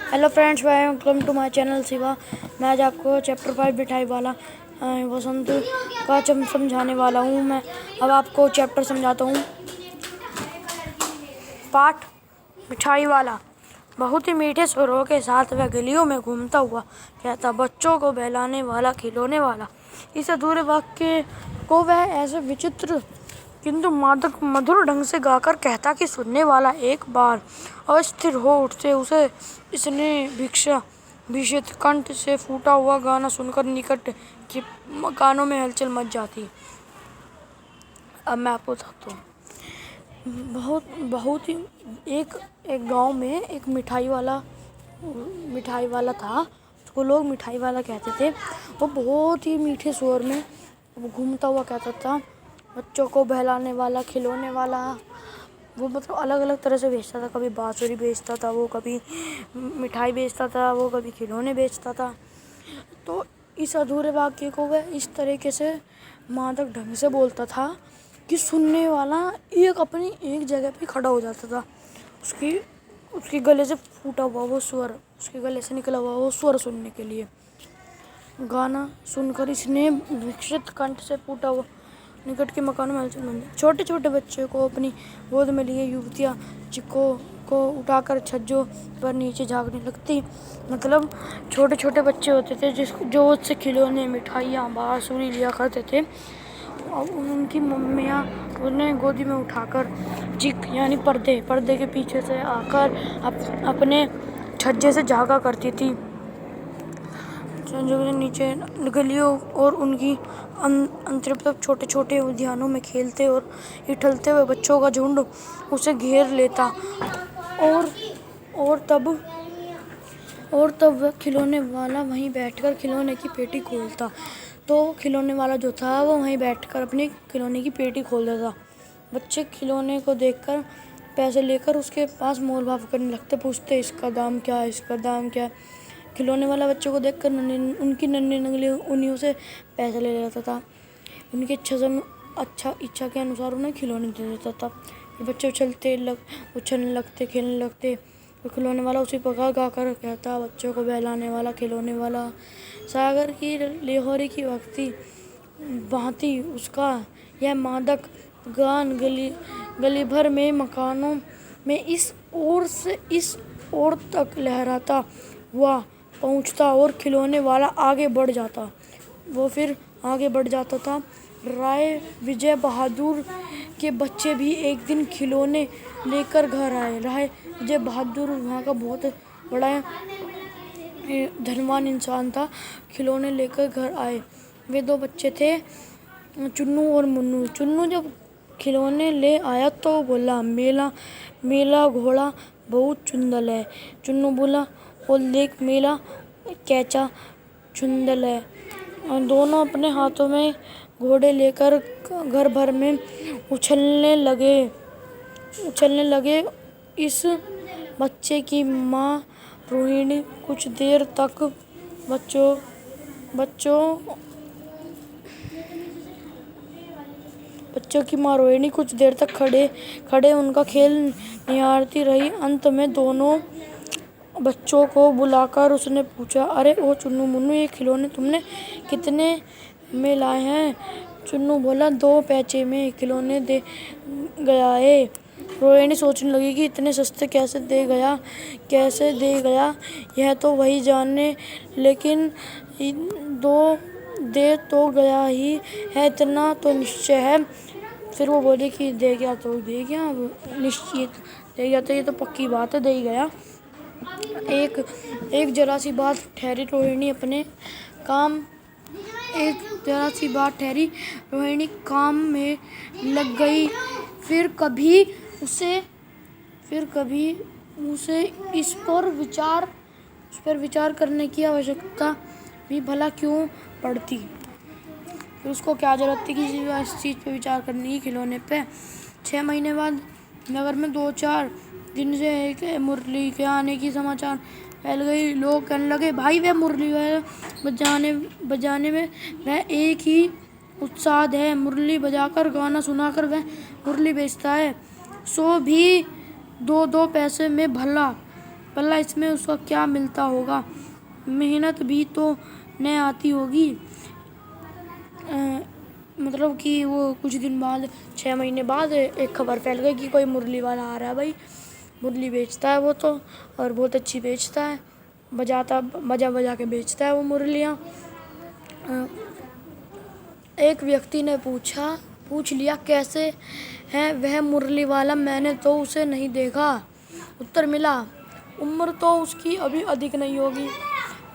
Hello friends, welcome to my channel Shiva. मैं आज आपको चैप्टर 5 मिठाई वाला वसंत का समझाने वाला हूँ। मैं अब आपको चैप्टर समझाता हूँ। पाठ मिठाई वाला। बहुत ही मीठे स्वरों के साथ वह गलियों में घूमता हुआ कहता, बच्चों को बहलाने वाला, खिलौने वाला। इस अधूरे वाक्य को वह ऐसे विचित्र किंतु मादक मधुर ढंग से गाकर कहता कि सुनने वाला एक बार अस्थिर हो उठते। उसे इसने भीषित कंठ से फूटा हुआ गाना सुनकर निकट के कानों में हलचल मच जाती। अब मैं आपको बताता हूँ। बहुत ही एक गांव में एक मिठाई वाला था। उसको लोग मिठाई वाला कहते थे। वो बहुत ही मीठे स्वर में घूमता हुआ कहता था, बच्चों को बहलाने वाला, खिलौने वाला। वो मतलब अलग अलग तरह से बेचता था। कभी बांसुरी बेचता था वो, कभी मिठाई बेचता था वो, कभी खिलौने बेचता था। तो इस अधूरे वाक्य को वह इस तरीके से मादक ढंग से बोलता था कि सुनने वाला अपनी एक जगह पे खड़ा हो जाता था। उसके गले से फूटा हुआ वो स्वर, उसके गले से निकला हुआ वो स्वर सुनने के लिए। गाना सुनकर इसने विकसित कंठ से फूटा हुआ निकट के मकानों में हलचल मंदी। छोटे छोटे बच्चे को अपनी गोद में लिए युवतियाँ चिक्कों को उठाकर छज्जों पर नीचे झाँकने लगती। मतलब छोटे छोटे बच्चे होते थे जो उससे खिलौने, मिठाइयाँ, बांसुरी लिया करते थे। और उनकी मम्मियाँ उन्हें गोदी में उठाकर चिक यानी पर्दे के पीछे से आकर अपने छज्जे से झाँका करती थी। नीचे गलियों और उनकी अंतरिक्ष छोटे छोटे उद्यानों में खेलते और इठलते हुए बच्चों का झुंड उसे घेर लेता। और तब वह खिलौने वाला वहीं बैठकर खिलौने की पेटी खोलता। तो खिलौने वाला जो था वो वहीं बैठकर अपनी खिलौने की पेटी खोल देता। बच्चे खिलौने को देखकर पैसे लेकर उसके पास मोल भाव करने लगते, पूछते इसका दाम क्या है, इसका दाम क्या है। खिलौने वाला बच्चों को देखकर उनकी नन्ही नंगली उंगलियों से पैसे ले लेता था। उनकी इच्छा के अनुसार उन्हें खिलौने दे देता था। बच्चे उछलने लगते, खेलने लगते। तो खिलौने वाला उसी प्रकार गाकर कहता, बच्चों को बहलाने वाला, खिलौने वाला। सागर की लिहोरी की भांति उसका यह मादक गान गली भर में मकानों में इस ओर से इस ओर तक लहराता हुआ पहुंचता और खिलौने वाला आगे बढ़ जाता। वो फिर आगे बढ़ जाता था। राय विजय बहादुर के बच्चे भी एक दिन खिलौने लेकर घर आए। राय विजय बहादुर वहाँ का बहुत बड़ा धनवान इंसान था। खिलौने लेकर घर आए। वे दो बच्चे थे, चुन्नू और मुन्नू। चुन्नू जब खिलौने ले आया तो बोला, मेला घोड़ा बहुत चुंदल है। चुन्नू बोला, और देख मेला कैचा चुंदल है। और दोनों अपने हाथों में घोड़े लेकर घर भर में उछलने लगे। इस बच्चे की माँ रोहिणी कुछ देर तक खड़े उनका खेल निहारती रही। अंत में दोनों बच्चों को बुलाकर उसने पूछा, अरे ओ चुन्नू मुन्नू, ये खिलौने तुमने कितने में लाए हैं? चुन्नू बोला, 2 पैसे में खिलौने दे गया है। रोहिणी सोचने लगी कि इतने सस्ते कैसे दे गया यह तो वही जाने, लेकिन 2 दे तो गया ही है, इतना तो निश्चय है। फिर वो बोली कि दे गया तो दे गया, निश्चित दे गया तो ये तो पक्की बात है, दे ही गया। एक जरा सी बात ठहरी, रोहिणी काम में लग गई। फिर कभी उसे इस पर विचार करने की आवश्यकता भी भला क्यों पड़ती। फिर उसको क्या जरूरत थी किसी इस चीज़ पे विचार करने की, खिलौने पे। 6 महीने बाद नगर में 2-4 दिन से एक मुरली के आने की समाचार फैल गई। लोग कहने लगे, भाई वह मुरली बजाने में वह एक ही उत्साह है। मुरली बजाकर, गाना सुनाकर वह मुरली बेचता है, सो भी 2-2 पैसे में भला। भला इसमें उसका क्या मिलता होगा, मेहनत भी तो न आती होगी। मतलब कि वो कुछ दिन बाद 6 महीने बाद एक खबर फैल गई कि कोई मुरली वाला आ रहा है भाई, मुरली बेचता है वो तो, और बहुत अच्छी बेचता है, बजा के बेचता है वो मुरलियाँ। एक व्यक्ति ने पूछ लिया कैसे है वह मुरली वाला, मैंने तो उसे नहीं देखा। उत्तर मिला, उम्र तो उसकी अभी अधिक नहीं होगी,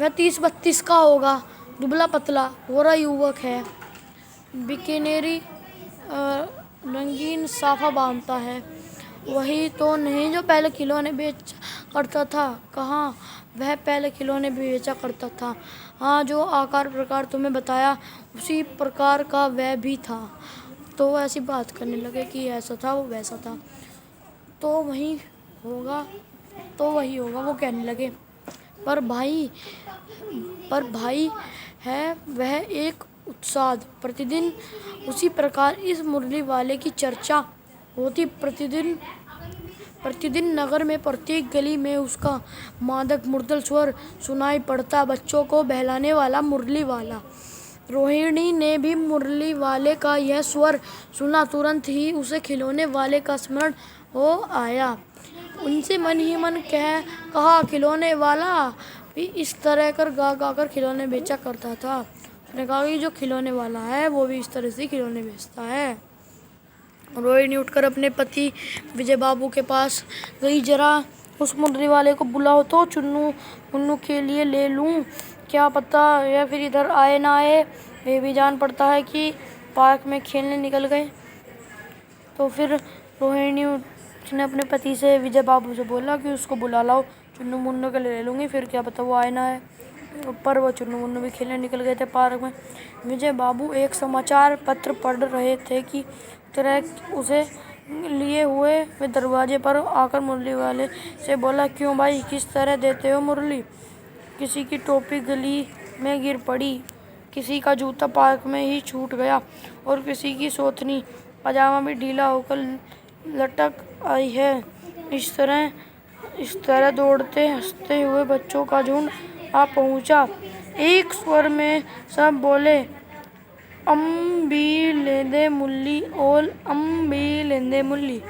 वह 30-32 का होगा, दुबला पतला गोरा युवक है, बिकिनेरी रंगीन साफा बांधता है। वही तो नहीं जो पहले खिलौने बेच करता था। कहाँ, वह पहले खिलौने भी बेचा करता था। हाँ, जो आकार प्रकार तुम्हें बताया उसी प्रकार का वह भी था। तो वो ऐसी बात करने लगे कि ऐसा था वो वैसा था, तो वही होगा वो कहने लगे। पर भाई है वह एक उत्साह, प्रतिदिन उसी प्रकार इस मुरली वाले की चर्चा होती। प्रतिदिन नगर में प्रत्येक गली में उसका मादक मुर्दल स्वर सुनाई पड़ता, बच्चों को बहलाने वाला मुरली वाला। रोहिणी ने भी मुरली वाले का यह स्वर सुना, तुरंत ही उसे खिलौने वाले का स्मरण हो आया। उनसे मन ही मन कहा खिलौने वाला भी इस तरह कर गा कर खिलौने बेचा करता था। उसने कहा कि जो खिलौने वाला है वो भी इस तरह से खिलौने बेचता है। रोहिणी उठकर अपने पति विजय बाबू के पास गई, जरा उस मुरली वाले को बुलाओ तो चुन्नू मुन्नू के लिए ले लूं, क्या पता या फिर इधर आए ना आए, वे भी जान पड़ता है कि पार्क में खेलने निकल गए। तो फिर रोहिणी उसने अपने पति से विजय बाबू से बोला कि उसको बुला लाओ, चुन्नू मुन्नू के लिए ले लूँगी, फिर क्या पता वो आए ना आए। पर वो चुन्नू मुन्नू भी खेलने निकल गए थे पार्क में। विजय बाबू एक समाचार पत्र पढ़ रहे थे कि तरह उसे लिए हुए वे दरवाजे पर आकर मुरली वाले से बोला, क्यों भाई, किस तरह देते हो मुरली? किसी की टोपी गली में गिर पड़ी, किसी का जूता पार्क में ही छूट गया और किसी की सोथनी पजामा भी ढीला होकर लटक आई है। इस तरह दौड़ते हंसते हुए बच्चों का झुंड आ पहुंचा। एक स्वर में सब बोले, भी लेंदे मुरली और भी लेंदे मुरली।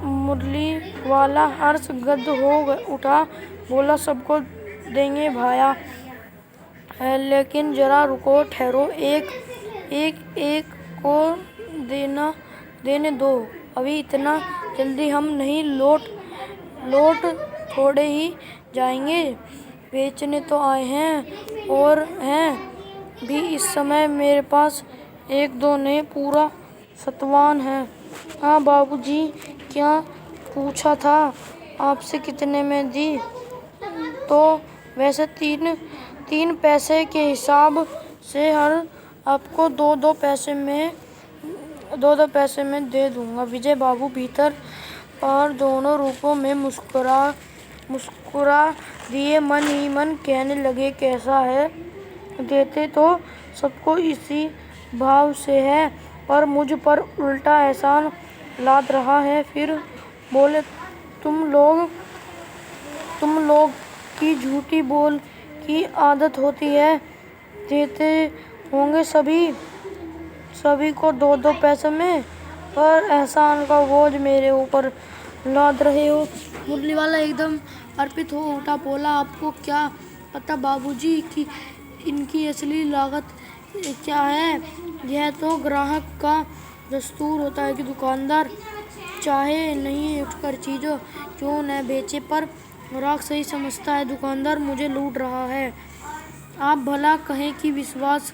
मुरली वाला हर्ष गद हो उठा, बोला, सबको देंगे भाया, लेकिन जरा रुको, ठहरो, एक को देने दो, अभी इतना जल्दी हम नहीं लौट थोड़े ही जाएंगे, बेचने तो आए हैं, और हैं भी इस समय मेरे पास 1-2 नहीं, पूरा सतवान है। हाँ बाबूजी, क्या पूछा था आपसे, कितने में दी? तो वैसे 3 पैसे के हिसाब से हर आपको 2-2 पैसे में दे दूंगा। विजय बाबू भीतर और दोनों रूपों में मुस्कुरा दिए, मन ही मन कहने लगे, कैसा है, देते तो सबको इसी भाव से है, पर मुझ पर उल्टा एहसान लाद रहा है। फिर बोले, तुम लोग की झूठी बोल की आदत होती है, देते होंगे सभी को 2-2 पैसे में, पर एहसान का बोझ मेरे ऊपर लाद रहे हो। मुरली वाला एकदम अर्पित हो उठा, बोला, आपको क्या पता बाबूजी कि इनकी असली लागत क्या है? यह तो ग्राहक का दस्तूर होता है कि दुकानदार चाहे नहीं उठकर चीज़ों क्यों न बेचे, पर ग्राहक सही समझता है दुकानदार मुझे लूट रहा है। आप भला कहें कि विश्वास